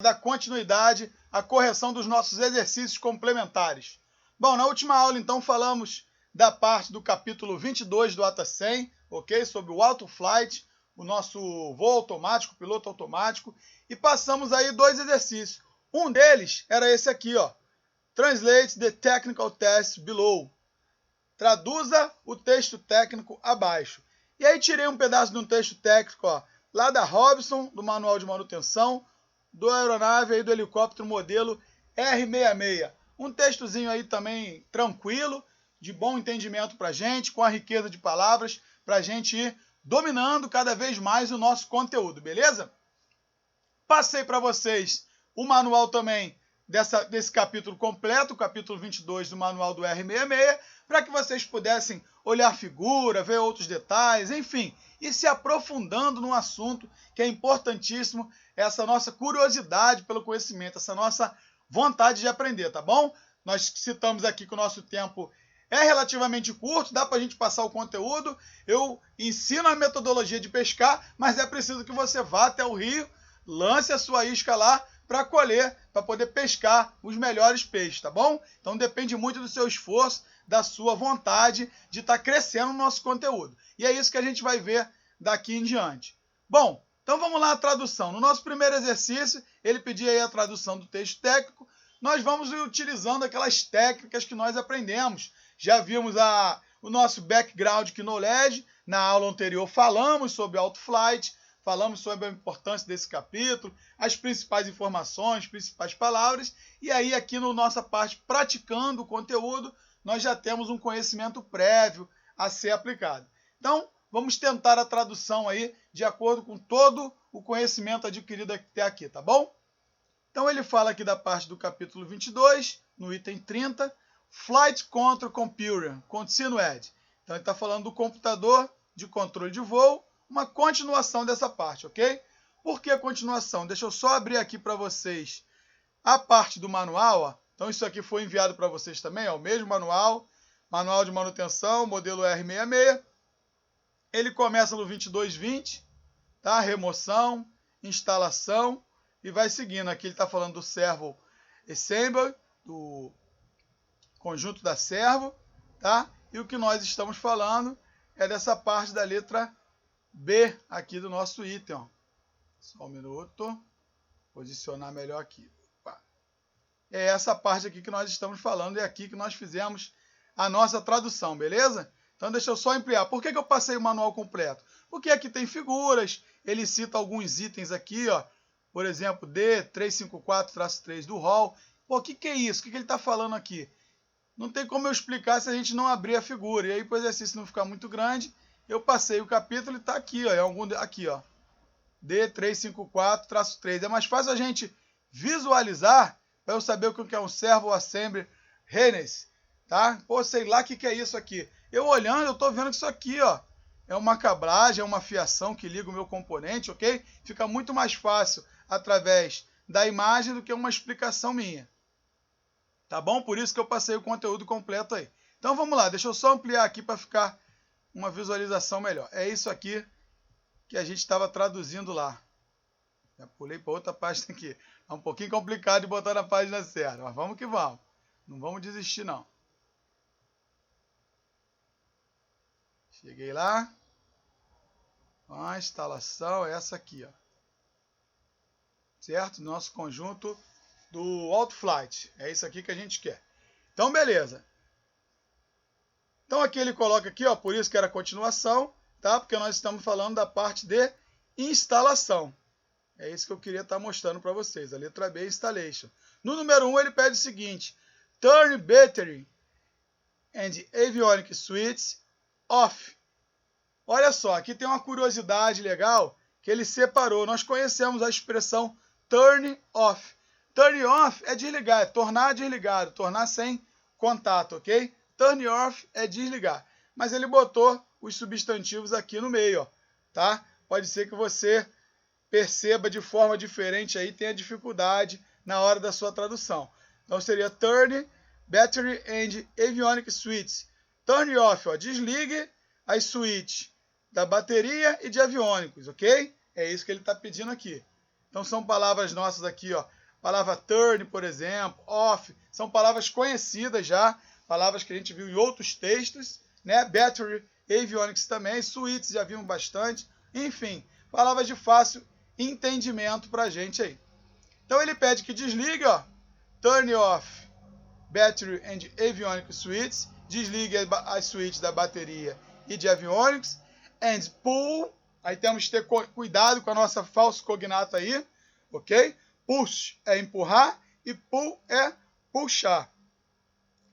dar continuidade à correção dos nossos exercícios complementares. Bom, na última aula, então, falamos da parte do capítulo 22 do ATA 100, ok? Sobre o Auto Flight, o nosso voo automático, piloto automático, e passamos aí 2 exercícios. Um deles era esse aqui, ó. Translate the technical test below. Traduza o texto técnico abaixo. E aí tirei um pedaço de um texto técnico, ó, lá da Robson, do manual de manutenção, do aeronave aí do helicóptero modelo R66. Um textozinho aí também tranquilo, de bom entendimento para a gente, com a riqueza de palavras, para a gente ir dominando cada vez mais o nosso conteúdo, beleza? Passei para vocês o manual também desse capítulo completo, o capítulo 22 do manual do R66, para que vocês pudessem olhar figura, ver outros detalhes, enfim, e se aprofundando no assunto que é importantíssimo, essa nossa curiosidade pelo conhecimento, essa nossa vontade de aprender, tá bom? Nós citamos aqui que o nosso tempo é relativamente curto, dá para a gente passar o conteúdo, eu ensino a metodologia de pescar, mas é preciso que você vá até o rio, lance a sua isca lá para colher, para poder pescar os melhores peixes, tá bom? Então depende muito do seu esforço, da sua vontade de estar crescendo no nosso conteúdo. E é isso que a gente vai ver daqui em diante. Bom, então vamos lá a tradução. No nosso primeiro exercício, ele pedia aí a tradução do texto técnico. Nós vamos utilizando aquelas técnicas que nós aprendemos. Já vimos o nosso background knowledge. Na aula anterior falamos sobre Auto Flight, falamos sobre a importância desse capítulo, as principais informações, principais palavras. E aí aqui na nossa parte praticando o conteúdo, nós já temos um conhecimento prévio a ser aplicado. Então, vamos tentar a tradução aí de acordo com todo o conhecimento adquirido até aqui, tá bom? Então, ele fala aqui da parte do capítulo 22, no item 30, Flight Control Computer, Continued. Então, ele está falando do computador de controle de voo, uma continuação dessa parte, ok? Por que continuação? Deixa eu só abrir aqui para vocês a parte do manual, ó. Então, isso aqui foi enviado para vocês também, ó, o mesmo manual, manual de manutenção, modelo R66. Ele começa no 2220, tá? Remoção, instalação, e vai seguindo. Aqui ele está falando do servo assembly, do conjunto da servo, tá? E o que nós estamos falando é dessa parte da letra B aqui do nosso item, ó. Só um minuto. Posicionar melhor aqui. Opa. É essa parte aqui que nós estamos falando, é aqui que nós fizemos a nossa tradução, beleza? Então deixa eu só ampliar. Por que eu passei o manual completo? Porque aqui tem figuras, ele cita alguns itens aqui, ó. Por exemplo, D354-3 do rol. Pô, o que é isso? O que ele está falando aqui? Não tem como eu explicar se a gente não abrir a figura. E aí, para o exercício não ficar muito grande, eu passei o capítulo e está aqui, ó. Aqui, ó. D354-3. É mais fácil a gente visualizar para eu saber o que é um servo assembly harness, tá? Pô, sei lá o que é isso aqui. Eu olhando, eu estou vendo que isso aqui, ó, é uma cablagem, é uma fiação que liga o meu componente, ok? Fica muito mais fácil através da imagem do que uma explicação minha. Tá bom? Por isso que eu passei o conteúdo completo aí. Então vamos lá, deixa eu só ampliar aqui para ficar uma visualização melhor. É isso aqui que a gente estava traduzindo lá. Já pulei para outra página aqui. É um pouquinho complicado de botar na página certa, mas vamos que vamos. Não vamos desistir, não. Cheguei lá. A instalação é essa aqui, ó. Certo? Nosso conjunto do Auto Flight. É isso aqui que a gente quer. Então, beleza. Então, aqui ele coloca aqui, ó, por isso que era continuação, tá? Porque nós estamos falando da parte de instalação. É isso que eu queria estar mostrando para vocês. A letra B, Installation. No número 1, ele pede o seguinte. Turn battery and avionics switches off. Olha só, aqui tem uma curiosidade legal que ele separou. Nós conhecemos a expressão turn off. Turn off é desligar, é tornar desligado, tornar sem contato, ok? Turn off é desligar. Mas ele botou os substantivos aqui no meio, ó, tá? Pode ser que você perceba de forma diferente aí, tenha dificuldade na hora da sua tradução. Então seria turn battery and avionics switch. Turn off, ó, desligue as switches da bateria e de aviônicos, ok? É isso que ele está pedindo aqui. Então são palavras nossas aqui, ó. Palavra turn, por exemplo, off, são palavras conhecidas já, palavras que a gente viu em outros textos, né? Battery, avionics também, switches já vimos bastante, enfim, palavras de fácil entendimento pra gente aí. Então ele pede que desligue, ó, turn off battery and avionics switches, desligue as switches da bateria e de avionics, and pull, aí temos que ter cuidado com a nossa falso cognata aí, ok? Push é empurrar e pull é puxar.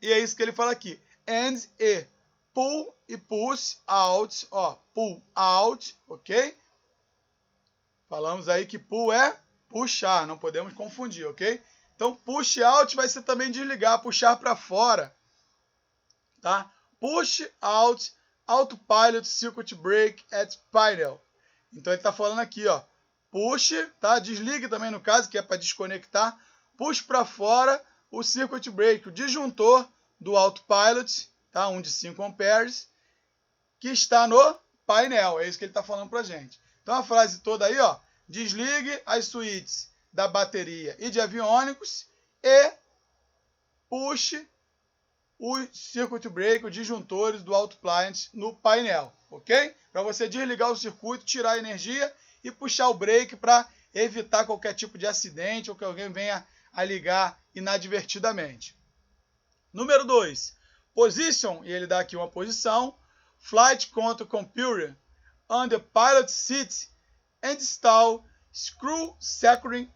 E é isso que ele fala aqui. And e pull e push out, ó, pull out, ok? Falamos aí que pull é puxar, não podemos confundir, ok? Então, push out vai ser também desligar, puxar para fora, tá? Push out, autopilot, circuit break at panel. Então, ele está falando aqui, ó, push, tá? Desligue também no caso, que é para desconectar. Push para fora o circuit break, o disjuntor do autopilot, tá? Um de 5 amperes, que está no painel. É isso que ele está falando para gente. Então, a frase toda aí, ó, desligue as switches da bateria e de aviônicos e puxe o circuit break, os disjuntores do autopilot no painel, ok? Para você desligar o circuito, tirar a energia e puxar o break para evitar qualquer tipo de acidente ou que alguém venha a ligar inadvertidamente. Número 2, position, e ele dá aqui uma posição, flight control computer on the pilot seat and install screw securing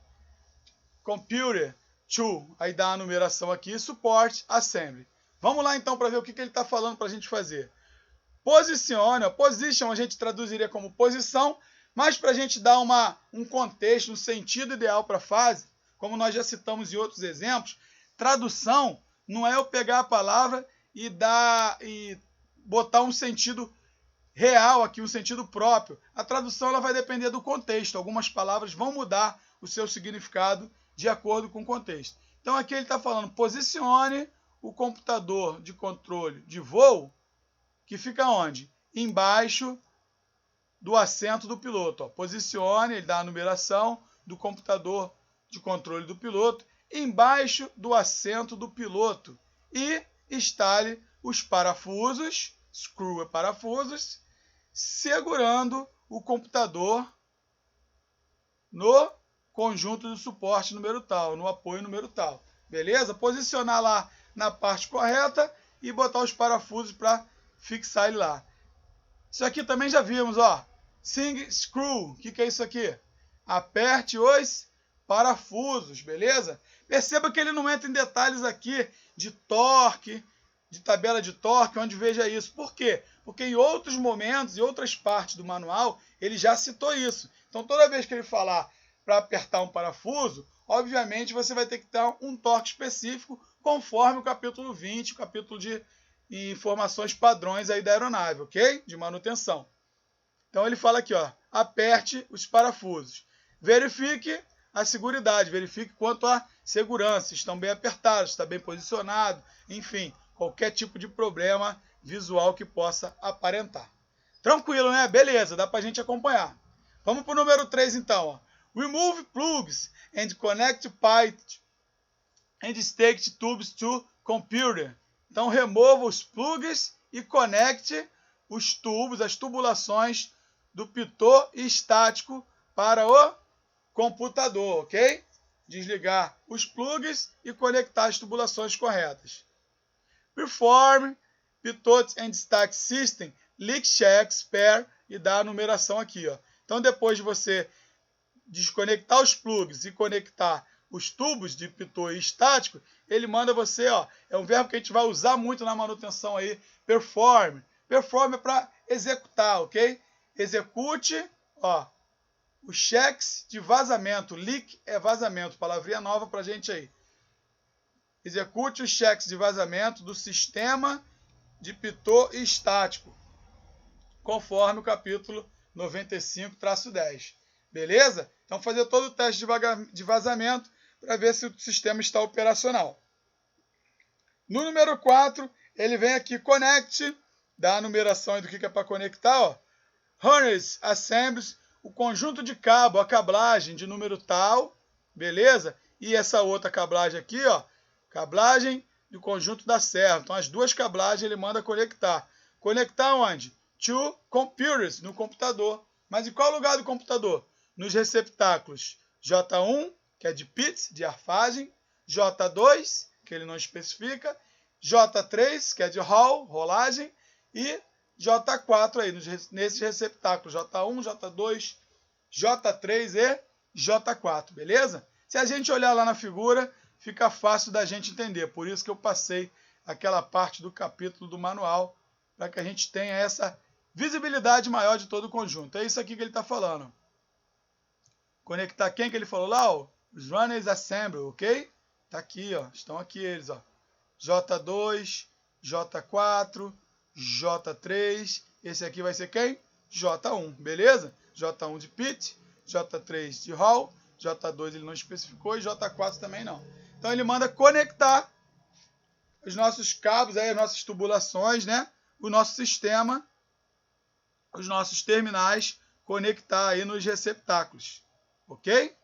computer to, aí dá a numeração aqui, support assembly. Vamos lá então para ver o que ele está falando para a gente fazer. Posicione, position a gente traduziria como posição, mas para a gente dar um contexto, um sentido ideal para a frase, como nós já citamos em outros exemplos, tradução não é eu pegar a palavra e botar um sentido real aqui, um sentido próprio. A tradução ela vai depender do contexto. Algumas palavras vão mudar o seu significado de acordo com o contexto. Então aqui ele está falando, posicione o computador de controle de voo, que fica onde? Embaixo do assento do piloto. Ó. Posicione, ele dá a numeração do computador de controle do piloto, embaixo do assento do piloto. E instale os parafusos, screw é parafusos, segurando o computador no conjunto de suporte número tal, no apoio número tal. Beleza? Posicionar lá na parte correta e botar os parafusos para fixar ele lá. Isso aqui também já vimos, ó. Sing screw. O que é isso aqui? Aperte os parafusos, beleza? Perceba que ele não entra em detalhes aqui de torque, de tabela de torque, onde veja isso. Por quê? Porque em outros momentos, em outras partes do manual, ele já citou isso. Então, toda vez que ele falar para apertar um parafuso, obviamente você vai ter que dar um torque específico conforme o capítulo 20, o capítulo de informações padrões aí da aeronave, ok? De manutenção. Então ele fala aqui, ó, aperte os parafusos. Verifique a seguridade, verifique quanto à segurança, se estão bem apertados, se está bem posicionado, enfim, qualquer tipo de problema visual que possa aparentar. Tranquilo, né? Beleza, dá para a gente acompanhar. Vamos para o número 3 então, ó. Remove plugs and connect pipe and stick tubes to computer. Então, remova os plugs e conecte os tubos, as tubulações do pitô estático para o computador, ok? Desligar os plugs e conectar as tubulações corretas. Perform pitot and stack system leak check spare e dá a numeração aqui, ó. Então, depois de você desconectar os plugs e conectar os tubos de pitô estático, ele manda você, ó, é um verbo que a gente vai usar muito na manutenção aí, perform. Perform é para executar, ok? Execute, ó, os checks de vazamento. Leak é vazamento, palavrinha nova para a gente aí. Execute os checks de vazamento do sistema de pitô estático, conforme o capítulo 95-10. Beleza? Então, fazer todo o teste de vazamento para ver se o sistema está operacional. No número 4, ele vem aqui, connect, dá a numeração do que é para conectar, ó. Harness assemblies o conjunto de cabo, a cablagem de número tal, beleza? E essa outra cablagem aqui, ó, cablagem do conjunto da serva. Então, as duas cablagens ele manda conectar. Conectar onde? To computers, no computador. Mas em qual lugar do computador? Nos receptáculos J1, que é de pit, de arfagem, J2, que ele não especifica, J3, que é de roll, rolagem, e J4 aí, nesses receptáculos J1, J2, J3 e J4, beleza? Se a gente olhar lá na figura, fica fácil da gente entender. Por isso que eu passei aquela parte do capítulo do manual, para que a gente tenha essa visibilidade maior de todo o conjunto. É isso aqui que ele está falando. Conectar quem que ele falou lá? Ó, os runners assembly, ok? Tá aqui, ó. Estão aqui eles, ó. J2, J4, J3. Esse aqui vai ser quem? J1, beleza? J1 de pit, J3 de roll, J2 ele não especificou e J4 também não. Então ele manda conectar os nossos cabos, aí, as nossas tubulações, né? O nosso sistema, os nossos terminais, conectar aí nos receptáculos. Ok?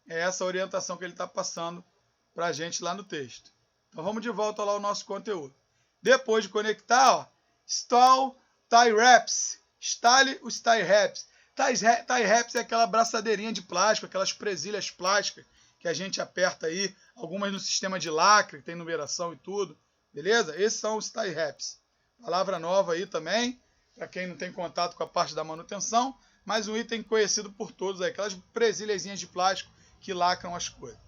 É essa a orientação que ele está passando para a gente lá no texto. Então vamos de volta lá ao nosso conteúdo. Depois de conectar, ó, install tie wraps. Instale os tie wraps. Tie wraps é aquela braçadeirinha de plástico, aquelas presilhas plásticas que a gente aperta aí, algumas no sistema de lacre, que tem numeração e tudo, beleza? Esses são os tie wraps. Palavra nova aí também, para quem não tem contato com a parte da manutenção, mas um item conhecido por todos aí, aquelas presilhazinhas de plástico que lacram as coisas.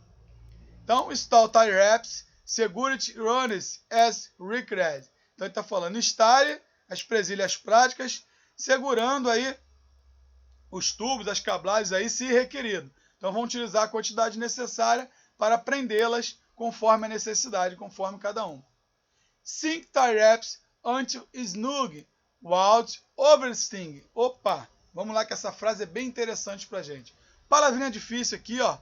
Então, install tie wraps, security runners as required. Então ele está falando, instale as presilhas práticas, segurando aí os tubos, as cablagens aí, se requerido. Então vamos utilizar a quantidade necessária para prendê-las conforme a necessidade, conforme cada um. Sync tie wraps until snug without oversting. Opa, vamos lá que essa frase é bem interessante pra gente. Palavrinha difícil aqui, ó,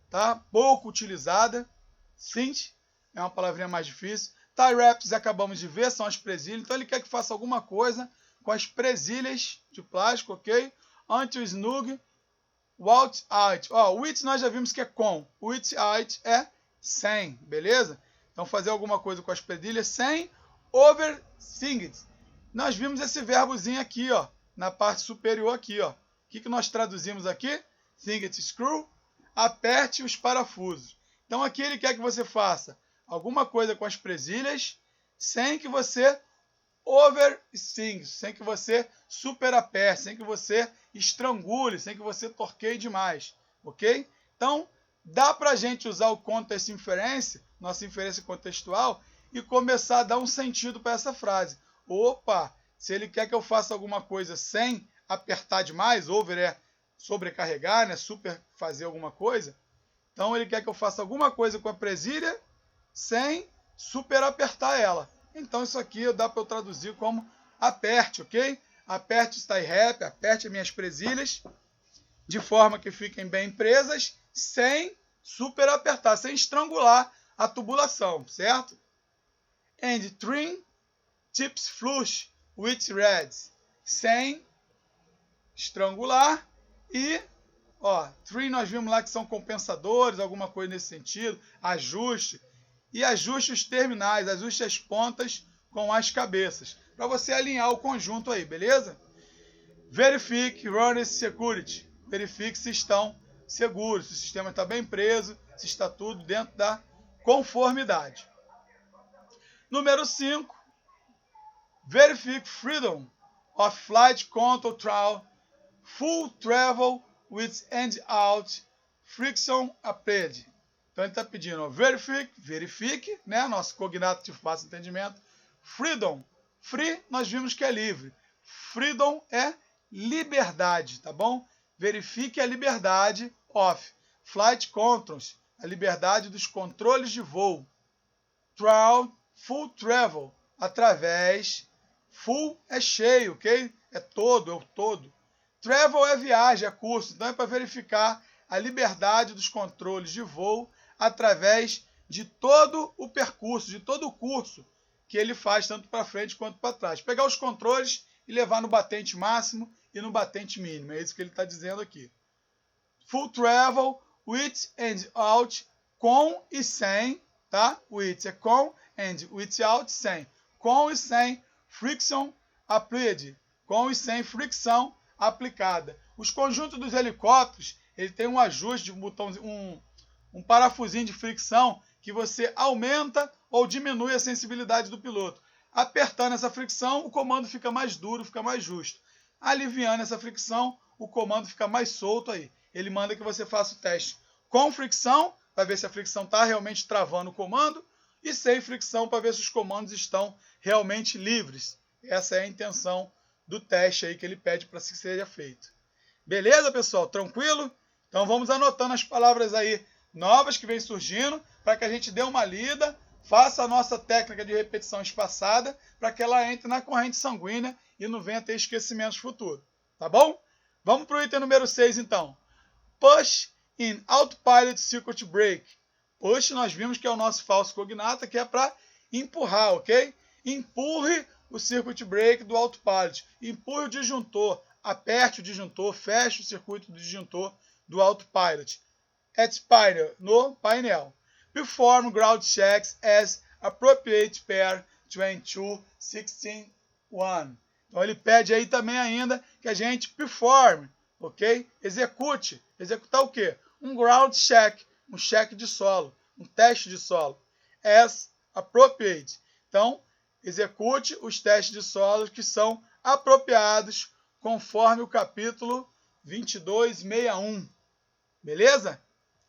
tá? Pouco utilizada. Sync é uma palavrinha mais difícil. Tie wraps acabamos de ver, são as presilhas. Então ele quer que faça alguma coisa com as presilhas de plástico, ok? Until snug without out. Ó, with nós já vimos que é com. With out é sem, beleza? Então fazer alguma coisa com as presilhas sem oversting. Nós vimos esse verbozinho aqui, ó, na parte superior aqui, ó. O que nós traduzimos aqui? Sing it screw, aperte os parafusos. Então aqui ele quer que você faça alguma coisa com as presilhas sem que você oversting, sem que você superaperte, sem que você estrangule, sem que você torqueie demais, ok? Então dá pra gente usar o context inference, nossa inferência contextual, e começar a dar um sentido para essa frase. Opa, se ele quer que eu faça alguma coisa sem apertar demais, over é sobrecarregar, né, super fazer alguma coisa, então ele quer que eu faça alguma coisa com a presilha sem super apertar ela. Então isso aqui dá para eu traduzir como aperte, ok? Aperte o tie wrap, aperte as minhas presilhas, de forma que fiquem bem presas, sem super apertar, sem estrangular a tubulação, certo? And trim tips flush with threads, sem estrangular. E, ó, trim nós vimos lá que são compensadores, alguma coisa nesse sentido, ajuste. E ajuste os terminais, ajuste as pontas com as cabeças, para você alinhar o conjunto aí, beleza? Verifique runners security, verifique se estão seguros, se o sistema está bem preso, se está tudo dentro da conformidade. Número 5, verifique freedom of flight control through full travel with end-out friction applied. Então ele está pedindo, ó, verifique, né, nosso cognato de fácil entendimento. Freedom, free nós vimos que é livre. Freedom é liberdade, tá bom? Verifique a liberdade of flight controls, a liberdade dos controles de voo. Throughout full travel, através, full é cheio, ok? É todo, é o todo. Travel é viagem, é curso, então é para verificar a liberdade dos controles de voo através de todo o percurso, de todo o curso que ele faz, tanto para frente quanto para trás. Pegar os controles e levar no batente máximo e no batente mínimo. É isso que ele está dizendo aqui. Full travel, with and out, com e sem, tá? With é com, and without, sem. Com e sem friction applied. Com e sem fricção aplicada. Os conjuntos dos helicópteros, ele tem um ajuste de um botãozinho, um parafusinho de fricção que você aumenta ou diminui a sensibilidade do piloto. Apertando essa fricção, o comando fica mais duro, fica mais justo. Aliviando essa fricção, o comando fica mais solto aí. Ele manda que você faça o teste com fricção, para ver se a fricção está realmente travando o comando, e sem fricção, para ver se os comandos estão realmente livres. Essa é a intenção do teste aí que ele pede para que seja feito. Beleza, pessoal? Tranquilo? Então vamos anotando as palavras aí novas que vem surgindo, para que a gente dê uma lida, faça a nossa técnica de repetição espaçada, para que ela entre na corrente sanguínea e não venha ter esquecimentos futuros. Tá bom? Vamos para o item número 6, então. Push in autopilot circuit break. Push nós vimos que é o nosso falso cognato, que é para empurrar, ok? Empurre o circuit break do autopilot. Empurre o disjuntor, aperte o disjuntor, feche o circuito do disjuntor do autopilot. At painel, no painel. Perform ground checks as appropriate per 22.16.1. Então ele pede aí também ainda que a gente perform, ok? Execute. Executar o quê? Um ground check, um check de solo, um teste de solo. As appropriate. Então, execute os testes de solo que são apropriados conforme o capítulo 22.61. Beleza?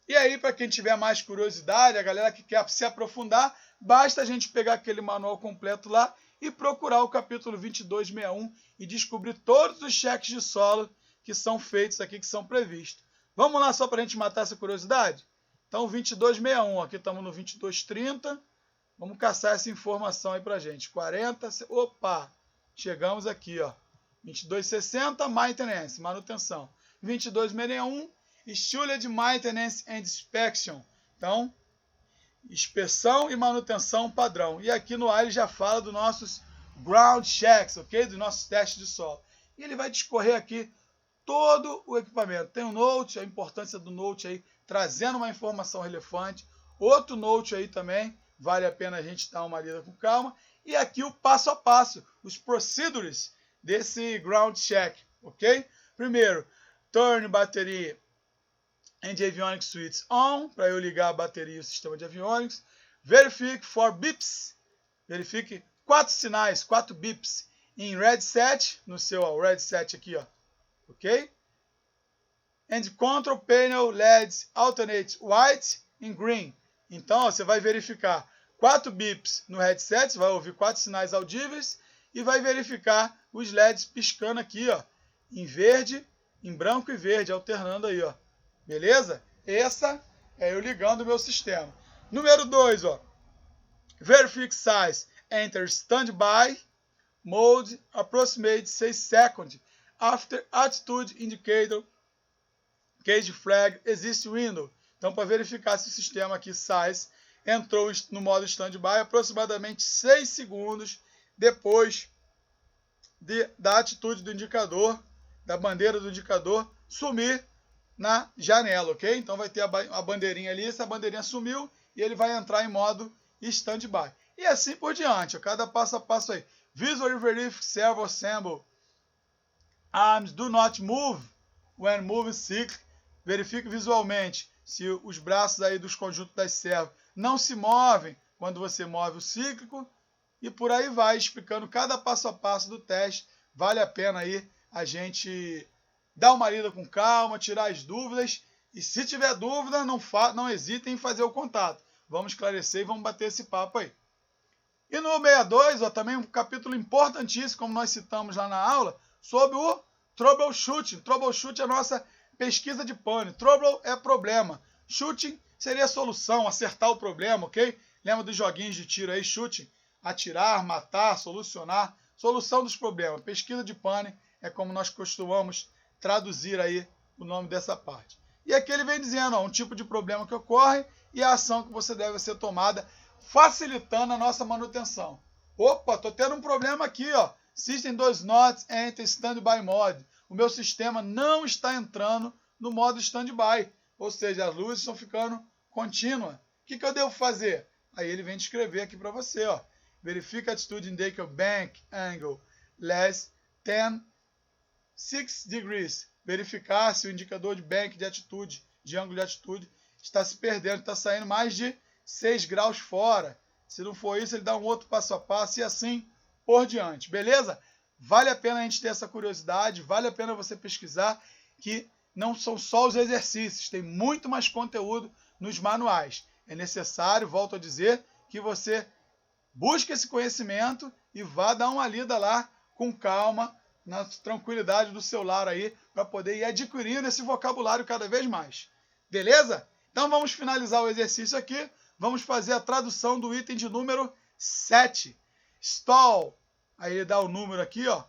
E aí, para quem tiver mais curiosidade, a galera que quer se aprofundar, basta a gente pegar aquele manual completo lá e procurar o capítulo 22.61 e descobrir todos os cheques de solo que são feitos aqui, que são previstos. Vamos lá só para a gente matar essa curiosidade? Então, 22.61, aqui estamos no 22.30. Vamos caçar essa informação aí para a gente. 40, opa, chegamos aqui, ó. 22.60, maintenance, manutenção. 22.61, Scheduled Maintenance and Inspection. Então, inspeção e manutenção padrão. E aqui no A ele já fala dos nossos ground checks, ok? Dos nossos testes de solo. E ele vai discorrer aqui todo o equipamento. Tem um note, a importância do note aí, trazendo uma informação relevante. Outro note aí também, vale a pena a gente dar uma lida com calma. E aqui o passo a passo, os procedures desse ground check, ok? Primeiro, turn bateria and avionics switch on, para eu ligar a bateria e o sistema de avionics. Verifique for beeps, verifique 4 sinais, 4 beeps em red set, no seu red set aqui, ó, ok? And control panel LEDs alternate white and green. Então, ó, você vai verificar 4 beeps no headset, você vai ouvir 4 sinais audíveis e vai verificar os LEDs piscando aqui, ó, em verde, em branco e verde, alternando aí, ó. Beleza? Essa é eu ligando o meu sistema. Número 2, ó. Verifique size. Enter standby mode approximate 6 seconds after attitude indicator cage flag exist window. Então, para verificar se o sistema aqui size entrou no modo standby aproximadamente 6 segundos depois da atitude do indicador, da bandeira do indicador sumir na janela, ok? Então vai ter a bandeirinha ali, essa bandeirinha sumiu e ele vai entrar em modo standby. E assim por diante, cada passo a passo aí. Visually verify servo assemble. Arms do not move when moving cycle. Verifique visualmente se os braços aí dos conjuntos das servos não se movem quando você move o cíclico. E por aí vai, explicando cada passo a passo do teste. Vale a pena aí a gente dar uma lida com calma, tirar as dúvidas. E se tiver dúvida, não hesitem em fazer o contato. Vamos esclarecer e vamos bater esse papo aí. E no 62, ó, também um capítulo importantíssimo, como nós citamos lá na aula, sobre o troubleshooting. Troubleshooting é a nossa pesquisa de pane. Trouble é problema. Shooting seria a solução, acertar o problema, ok? Lembra dos joguinhos de tiro aí? Shooting, atirar, matar, solucionar. Solução dos problemas. Pesquisa de pane é como nós costumamos traduzir aí o nome dessa parte. E aqui ele vem dizendo, ó, um tipo de problema que ocorre e a ação que você deve ser tomada, facilitando a nossa manutenção. Opa, tô tendo um problema aqui, ó. System does not enter standby mode. o meu sistema não está entrando no modo standby, ou seja, as luzes estão ficando contínuas. O que eu devo fazer? Aí ele vem descrever aqui para você, ó. Verifica a atitude indica bank angle less than 6 degrees. Verificar se o indicador de bank de atitude, de ângulo de atitude, está se perdendo, está saindo mais de 6 graus fora. Se não for isso, ele dá um outro passo a passo e assim por diante. Beleza? Vale a pena a gente ter essa curiosidade, vale a pena você pesquisar, que não são só os exercícios, tem muito mais conteúdo nos manuais. É necessário, volto a dizer, que você busque esse conhecimento e vá dar uma lida lá com calma, na tranquilidade do seu lar aí, para poder ir adquirindo esse vocabulário cada vez mais. Beleza? Então vamos finalizar o exercício aqui. Vamos fazer a tradução do item de número 7. Stall. Aí ele dá o número aqui, ó.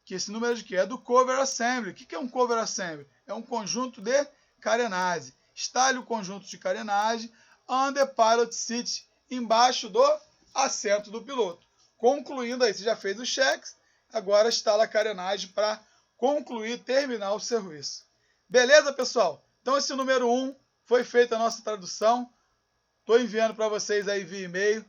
Que esse número é de quê? É do cover assembly. O que é um cover assembly? É um conjunto de carenagem. Instale o conjunto de carenagem on the pilot seat, embaixo do assento do piloto. Concluindo aí, você já fez os cheques, agora instala a carenagem para concluir, terminar o serviço. Beleza, pessoal? Então esse número 1 foi feita a nossa tradução. Estou enviando para vocês aí via e-mail.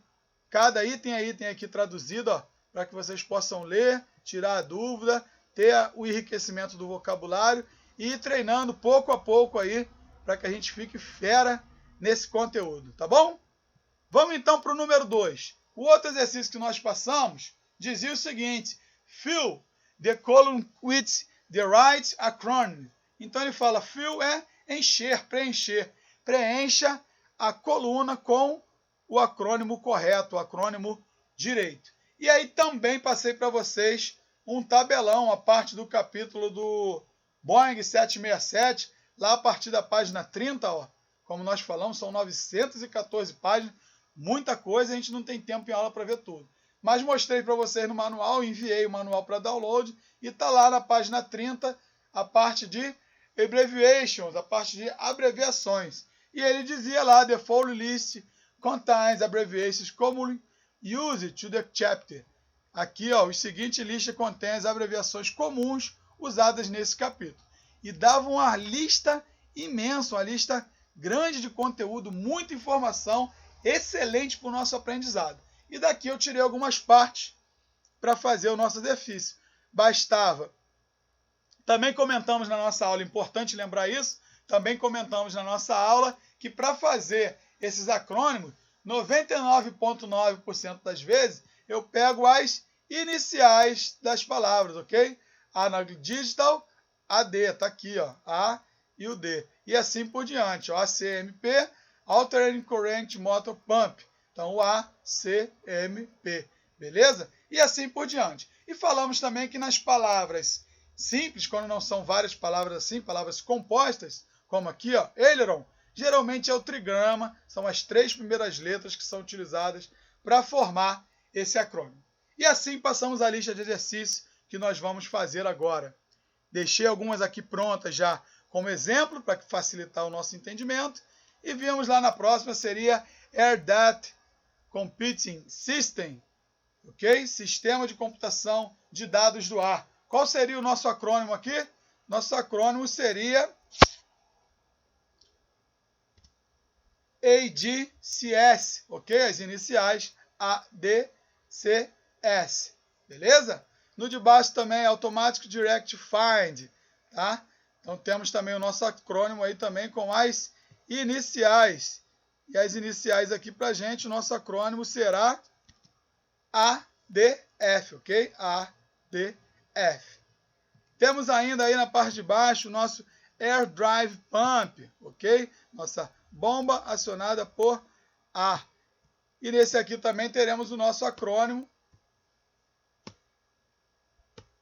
Cada item aqui traduzido, ó, para que vocês possam ler, tirar a dúvida, ter o enriquecimento do vocabulário e ir treinando pouco a pouco aí, para que a gente fique fera nesse conteúdo, tá bom? Vamos então para o número 2. O outro exercício que nós passamos dizia o seguinte: fill the column with the right acronym. Então ele fala, fill é encher, preencher. Preencha a coluna com o acrônimo correto, o acrônimo direito. E aí também passei para vocês um tabelão, a parte do capítulo do Boeing 767, lá a partir da página 30, ó, como nós falamos, são 914 páginas, muita coisa, a gente não tem tempo em aula para ver tudo. Mas mostrei para vocês no manual, enviei o manual para download, e está lá na página 30, a parte de abbreviations, a parte de abreviações. E ele dizia lá, the following list contains abbreviations commonly used to the chapter. Aqui, ó, o seguinte lista contém as abreviações comuns usadas nesse capítulo. E dava uma lista imensa, uma lista grande de conteúdo, muita informação, excelente para o nosso aprendizado. E daqui eu tirei algumas partes para fazer o nosso exercício. Bastava. Também comentamos na nossa aula, importante lembrar isso, também comentamos na nossa aula que para fazer esses acrônimos, 99,9% das vezes, eu pego as iniciais das palavras, ok? Analog Digital, AD, está aqui, ó, A e o D. E assim por diante, ó, ACMP, Alternating Current Motor Pump. Então, o ACMP, beleza? E assim por diante. E falamos também que nas palavras simples, quando não são várias palavras assim, palavras compostas, como aqui, ó, aileron, geralmente é o trigrama, são as 3 primeiras letras que são utilizadas para formar esse acrônimo. E assim passamos a lista de exercícios que nós vamos fazer agora. Deixei algumas aqui prontas já como exemplo, para facilitar o nosso entendimento. E vimos lá na próxima, seria Air Data Computing System, ok? Sistema de computação de dados do ar. Qual seria o nosso acrônimo aqui? Nosso acrônimo seria ADCS, ok? As iniciais ADCS, beleza? No de baixo também Automatic Direct Find, tá? Então temos também o nosso acrônimo aí também com as iniciais. E as iniciais aqui para a gente, o nosso acrônimo será ADF, ok? ADF. Temos ainda aí na parte de baixo o nosso Air Drive Pump, ok? Nossa bomba acionada por ar. E nesse aqui também teremos o nosso acrônimo.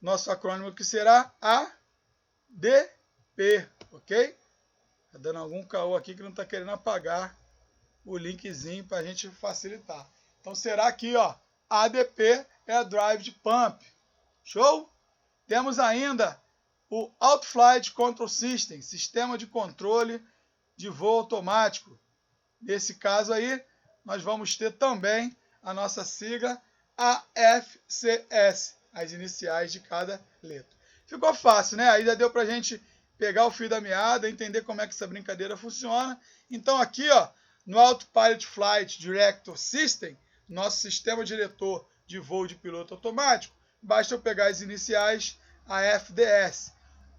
Nosso acrônimo que será ADP, ok? Tá dando algum caô aqui que não está querendo apagar o linkzinho para a gente facilitar. Então será aqui, ó, ADP Air Drive Pump. Show? Temos ainda o Out-Flight Control System, sistema de controle de voo automático. Nesse caso aí, nós vamos ter também a nossa sigla AFCS, as iniciais de cada letra. ficou fácil, né? Aí já deu pra gente pegar o fio da meada, entender como é que essa brincadeira funciona. Então aqui, ó, no Autopilot Flight Director System, nosso sistema diretor de voo de piloto automático, basta eu pegar as iniciais, a FDS.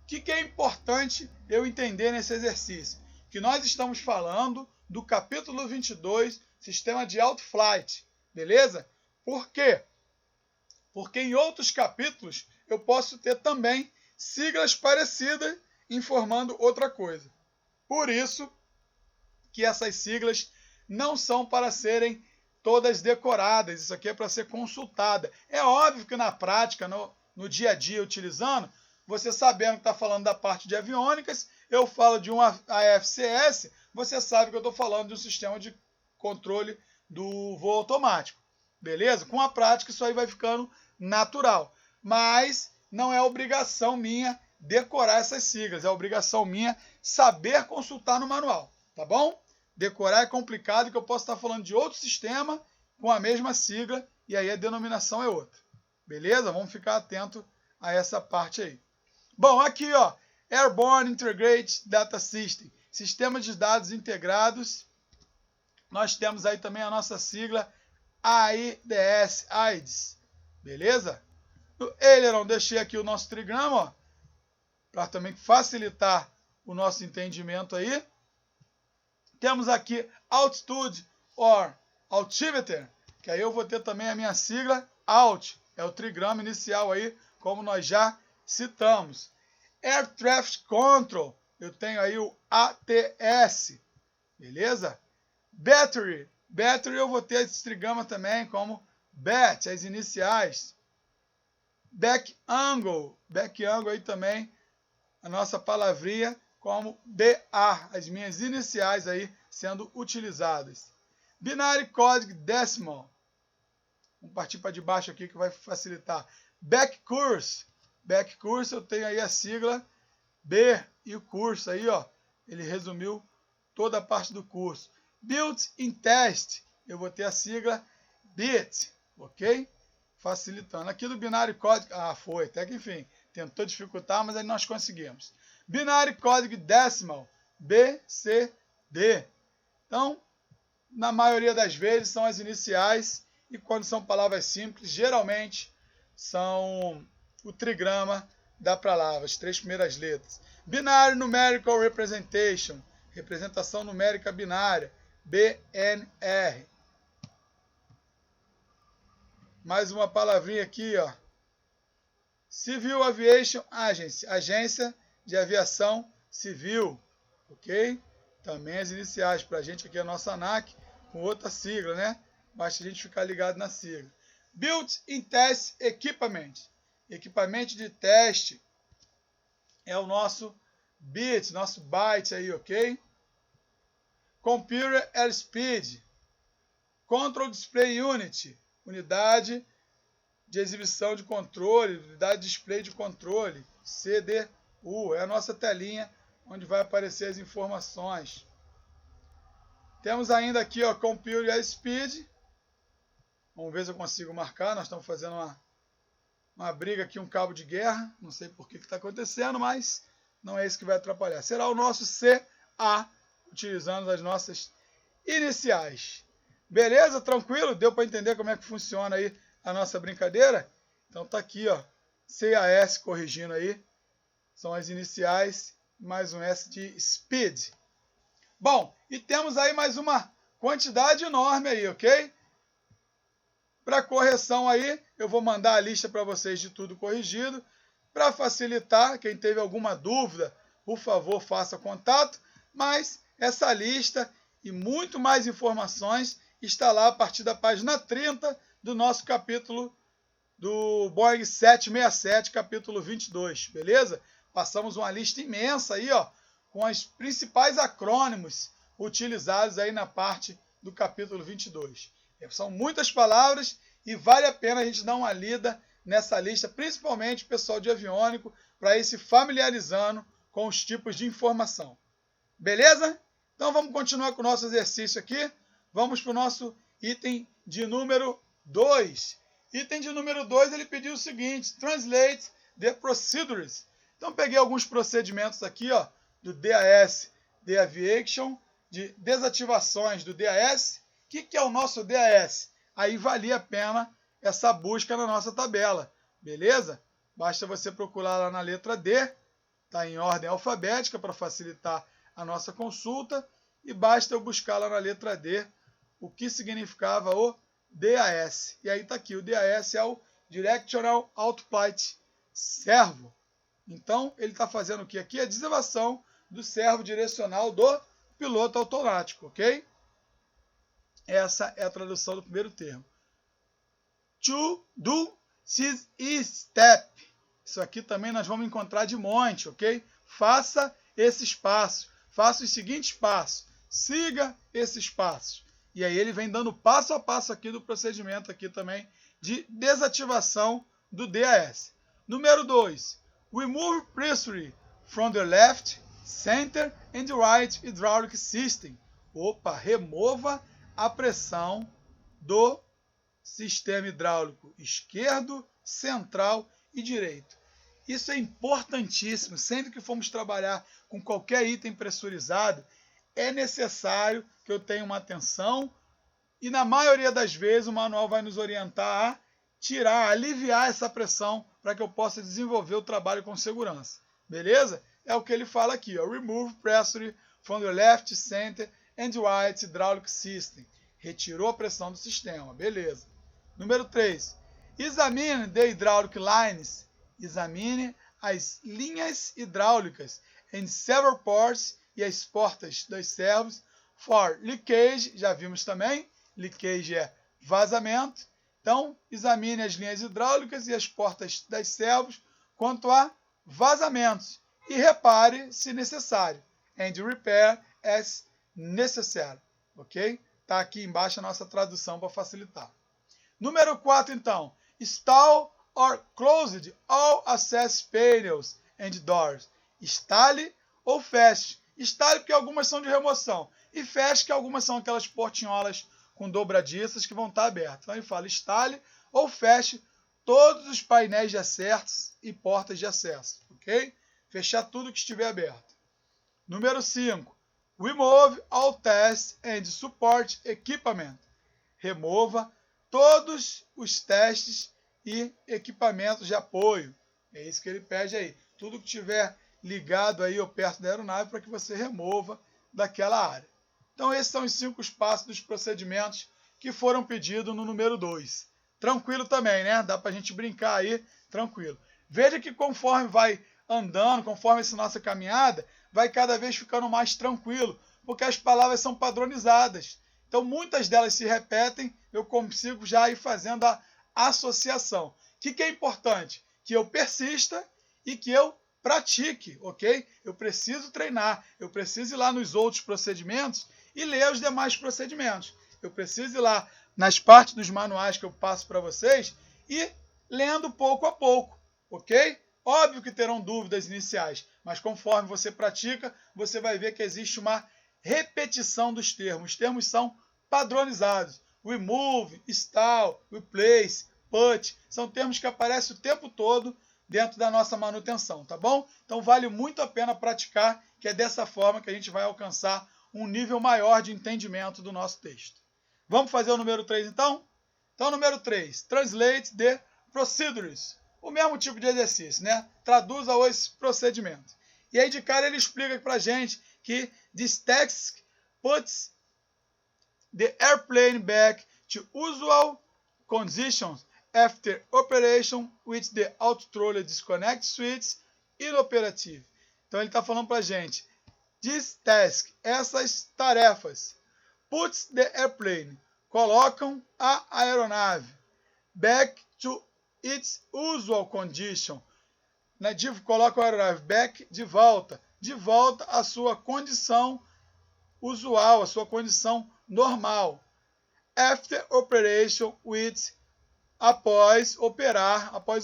O que é importante eu entender nesse exercício? Que nós estamos falando do capítulo 22, sistema de Auto Flight, beleza? Por quê? Porque em outros capítulos eu posso ter também siglas parecidas informando outra coisa. Por isso que essas siglas não são para serem todas decoradas, isso aqui é para ser consultada. É óbvio que na prática, no dia a dia utilizando, você sabendo que está falando da parte de aviônicas, eu falo de um AFCS, você sabe que eu estou falando de um sistema de controle do voo automático. Beleza? Com a prática isso aí vai ficando natural. Mas não é obrigação minha decorar essas siglas, é obrigação minha saber consultar no manual, tá bom? Decorar é complicado, que eu posso estar falando de outro sistema com a mesma sigla e aí a denominação é outra. Beleza? Vamos ficar atento a essa parte aí. Bom, aqui ó, Airborne Integrated Data System, Sistema de Dados Integrados. Nós temos aí também a nossa sigla AIDS, beleza? No Aileron deixei aqui o nosso trigrama, ó, para também facilitar o nosso entendimento aí. Temos aqui Altitude or Altimeter, que aí eu vou ter também a minha sigla Alt, é o trigrama inicial aí, como nós já citamos. Air Traffic Control, eu tenho aí o ATS, beleza? Battery eu vou ter esse trigrama também como BAT, as iniciais. Back Angle aí também, a nossa palavrinha como BA, as minhas iniciais aí sendo utilizadas. Binary Code Decimal, vamos partir para de baixo aqui que vai facilitar. Back Course eu tenho aí a sigla B e o curso aí, ó, ele resumiu toda a parte do curso. Built-in Test, eu vou ter a sigla BIT, ok? Facilitando. Aqui do Binary Code, foi, até que enfim, tentou dificultar, mas aí nós conseguimos. Binary Code Decimal, BCD. Então, na maioria das vezes são as iniciais e quando são palavras simples, geralmente são o trigrama da palavra, as três primeiras letras. Binary Numerical Representation, representação numérica binária, BNR. Mais uma palavrinha aqui, ó. Civil Aviation Agency, agência de aviação civil, ok? Também as iniciais, para a gente aqui a nossa ANAC, com outra sigla, né? Basta a gente ficar ligado na sigla. Built-in Test Equipment, equipamento de teste, é o nosso bit, nosso byte aí, ok? Computer Airspeed, Control Display Unit, unidade de exibição de controle, unidade de display de controle, CDU, é a nossa telinha onde vai aparecer as informações. Temos ainda aqui, ó, Computer Airspeed, vamos ver se eu consigo marcar, nós estamos fazendo uma briga aqui, um cabo de guerra, não sei por que está acontecendo, mas não é isso que vai atrapalhar. Será o nosso CA, utilizando as nossas iniciais. Beleza? Tranquilo? Deu para entender como é que funciona aí a nossa brincadeira? Então tá aqui, ó, CAS corrigindo aí, são as iniciais, mais um S de Speed. Bom, e temos aí mais uma quantidade enorme aí, ok? Para correção aí, eu vou mandar a lista para vocês de tudo corrigido. Para facilitar, quem teve alguma dúvida, por favor, faça contato. Mas essa lista e muito mais informações está lá a partir da página 30 do nosso capítulo do Boeing 767, capítulo 22, beleza? Passamos uma lista imensa aí, ó, com os principais acrônimos utilizados aí na parte do capítulo 22. São muitas palavras e vale a pena a gente dar uma lida nessa lista, principalmente o pessoal de aviônico, para ir se familiarizando com os tipos de informação. Beleza? Então vamos continuar com o nosso exercício aqui. Vamos para o nosso item de número 2. Item de número 2, ele pediu o seguinte: Translate the procedures. Então peguei alguns procedimentos aqui, ó, do DAS Deaviation, de desativações do DAS. O que é o nosso DAS? Aí valia a pena essa busca na nossa tabela, beleza? Basta você procurar lá na letra D, está em ordem alfabética para facilitar a nossa consulta, e basta eu buscar lá na letra D o que significava o DAS. E aí está aqui, o DAS é o Directional Autopilot Servo. Então, ele está fazendo o que aqui? A desativação do servo direcional do piloto automático, ok? Essa é a tradução do primeiro termo. To do this step. Isso aqui também nós vamos encontrar de monte, ok? Faça esses passos. Faça os seguintes passos. Siga esses passos. E aí ele vem dando passo a passo aqui do procedimento aqui também de desativação do DAS. Número 2. Remove pressure from the left, center and right hydraulic system. Opa, remova a pressão do sistema hidráulico esquerdo, central e direito. Isso é importantíssimo. Sempre que formos trabalhar com qualquer item pressurizado, é necessário que eu tenha uma atenção, e na maioria das vezes o manual vai nos orientar a tirar, aliviar essa pressão para que eu possa desenvolver o trabalho com segurança. Beleza? É o que ele fala aqui, ó. Remove pressure from the left, center and right hydraulic system. Retirou a pressão do sistema. Beleza. Número 3. Examine the hydraulic lines. Examine as linhas hidráulicas and several ports e as portas dos servos for leakage. Já vimos também. Leakage é vazamento. Então, examine as linhas hidráulicas e as portas das servos quanto a vazamentos e repare se necessário. And repair as necessary. Ok? Está aqui embaixo a nossa tradução para facilitar. Número 4, então. Install or closed all access panels and doors. Instale ou feche. Instale porque algumas são de remoção. E feche que algumas são aquelas portinholas com dobradiças que vão estar abertas. Então ele fala, instale ou feche todos os painéis de acesso e portas de acesso, ok? Fechar tudo que estiver aberto. Número 5. Remove all test and support equipment. Remova todos os testes e equipamentos de apoio. É isso que ele pede aí. Tudo que estiver ligado aí ou perto da aeronave para que você remova daquela área. Então, esses são os 5 passos dos procedimentos que foram pedidos no número 2. Tranquilo também, né? Dá para a gente brincar aí, tranquilo. Veja que conforme vai andando, conforme essa nossa caminhada, vai cada vez ficando mais tranquilo, porque as palavras são padronizadas. Então, muitas delas se repetem, eu consigo já ir fazendo a associação. O que é importante? Que eu persista e que eu pratique, ok? Eu preciso treinar, eu preciso ir lá nos outros procedimentos e ler os demais procedimentos. Eu preciso ir lá nas partes dos manuais que eu passo para vocês e lendo pouco a pouco, ok? Óbvio que terão dúvidas iniciais, mas conforme você pratica, você vai ver que existe uma repetição dos termos. Os termos são padronizados. Remove, install, replace, put, são termos que aparecem o tempo todo dentro da nossa manutenção, tá bom? Então vale muito a pena praticar, que é dessa forma que a gente vai alcançar um nível maior de entendimento do nosso texto. Vamos fazer o número 3 então? Então, número 3, translate the procedures. O mesmo tipo de exercício, né? Traduza os procedimentos. E aí de cara ele explica para a gente que this task puts the airplane back to usual conditions after operation with the auto-troller disconnect switch inoperative. Então ele está falando para a gente, this task, essas tarefas, puts the airplane, colocam a aeronave back to its usual condition, né? Colocam a aeronave back, de volta à sua condição usual, à sua condição normal. After operation with, após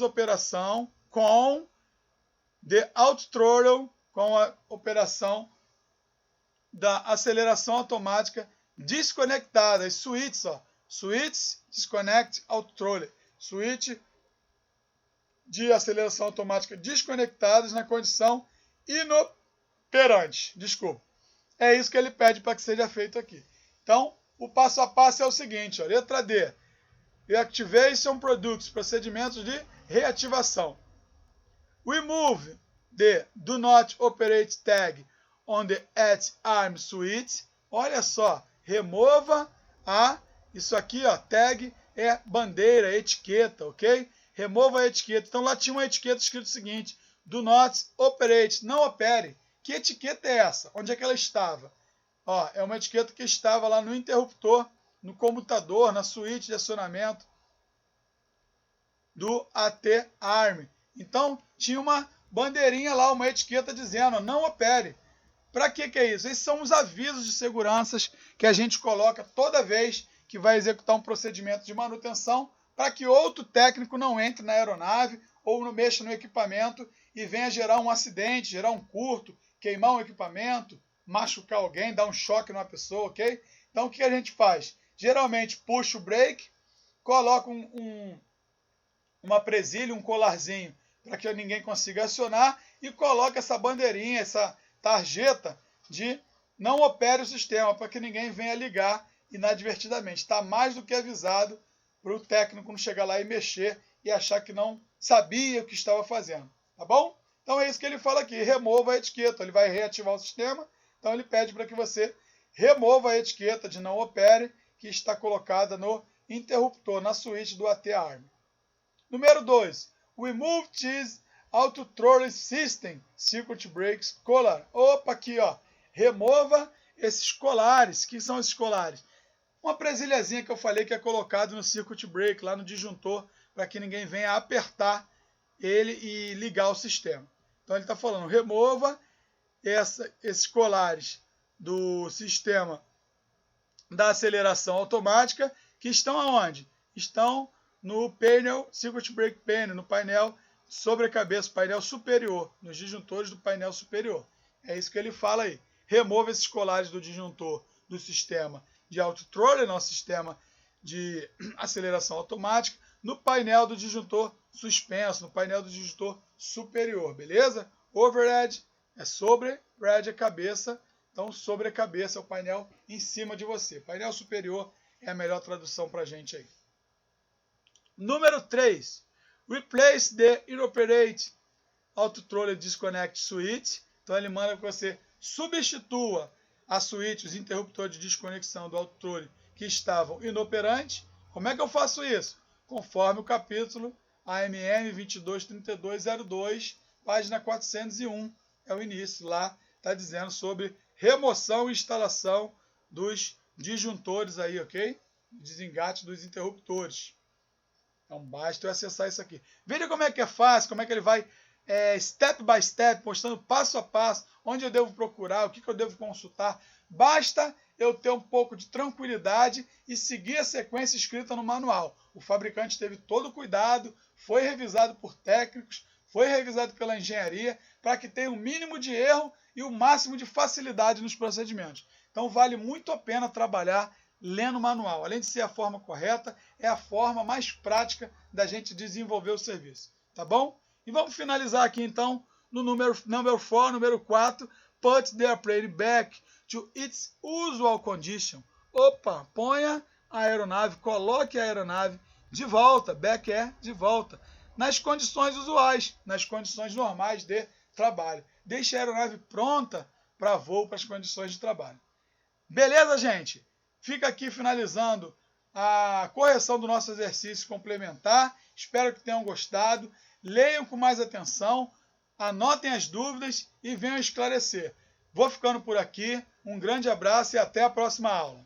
operação com the auto-throttle, com a operação da aceleração automática desconectada. As switches, ó, switch, disconnect, auto-throttle. Switch de aceleração automática desconectadas na condição inoperante. Desculpa. É isso que ele pede para que seja feito aqui. Então, o passo a passo é o seguinte, ó, letra D. Reactivation Products, procedimentos de reativação. Remove the Do Not Operate tag on the at-arm switch. Olha só, remova isso aqui, ó, tag é bandeira, etiqueta, ok? Remova a etiqueta. Então lá tinha uma etiqueta escrito o seguinte, Do Not Operate, não opere. Que etiqueta é essa? Onde é que ela estava? Ó, é uma etiqueta que estava lá no interruptor, no comutador, na suíte de acionamento do AT-arm. Então tinha uma bandeirinha lá, uma etiqueta dizendo, não opere. Para que é isso? Esses são os avisos de segurança que a gente coloca toda vez que vai executar um procedimento de manutenção, para que outro técnico não entre na aeronave ou não mexa no equipamento e venha gerar um acidente, gerar um curto, queimar um equipamento, machucar alguém, dar um choque numa pessoa, ok? Então o que a gente faz? Geralmente puxa o brake, coloca uma presilha, um colarzinho para que ninguém consiga acionar e coloca essa bandeirinha, essa tarjeta de não opere o sistema, para que ninguém venha ligar inadvertidamente. Está mais do que avisado para o técnico não chegar lá e mexer e achar que não sabia o que estava fazendo. Tá bom? Então é isso que ele fala aqui, remova a etiqueta. Ele vai reativar o sistema, então ele pede para que você remova a etiqueta de não opere que está colocada no interruptor, na suíte do AT-arm. Número 2. Remove this Auto Throttle System Circuit Breaks Collar. Opa, aqui, ó. Remova esses colares. O que são esses colares? Uma presilhazinha que eu falei que é colocado no Circuit Break, lá no disjuntor, para que ninguém venha apertar ele e ligar o sistema. Então ele está falando, remova esses colares do sistema da aceleração automática, que estão aonde? Estão no painel, Circuit Break Panel, no painel sobre a cabeça, painel superior, nos disjuntores do painel superior. É isso que ele fala aí. Remova esses colares do disjuntor do sistema de auto-throttle, nosso sistema de aceleração automática, no painel do disjuntor suspenso, no painel do disjuntor superior, beleza? Overhead é sobre, head é cabeça, então sobre a cabeça é o painel em cima de você. Painel superior é a melhor tradução para a gente aí. Número 3. Replace the Inoperate Auto-Throttle Disconnect Switch. Então ele manda que você substitua a suíte, os interruptores de desconexão do auto-throttle que estavam inoperantes. Como é que eu faço isso? Conforme o capítulo AMM 223202, página 401, é o início. Lá está dizendo sobre remoção e instalação dos disjuntores aí, ok? Desengate dos interruptores. Então basta eu acessar isso aqui. Veja como é que é fácil, como é que ele vai step by step, mostrando passo a passo, onde eu devo procurar, o que eu devo consultar. Basta eu ter um pouco de tranquilidade e seguir a sequência escrita no manual. O fabricante teve todo o cuidado, foi revisado por técnicos, foi revisado pela engenharia, para que tenha o mínimo de erro e o máximo de facilidade nos procedimentos. Então vale muito a pena trabalhar lendo o manual. Além de ser a forma correta, é a forma mais prática da gente desenvolver o serviço. Tá bom? E vamos finalizar aqui então no número 4, put the airplane back to its usual condition. Opa, ponha a aeronave, coloque a aeronave de volta, back é de volta, nas condições usuais, nas condições normais de trabalho. Deixe a aeronave pronta para voo, para as condições de trabalho. Beleza, gente? Fica aqui finalizando a correção do nosso exercício complementar. Espero que tenham gostado. Leiam com mais atenção, anotem as dúvidas e venham esclarecer. Vou ficando por aqui. Um grande abraço e até a próxima aula.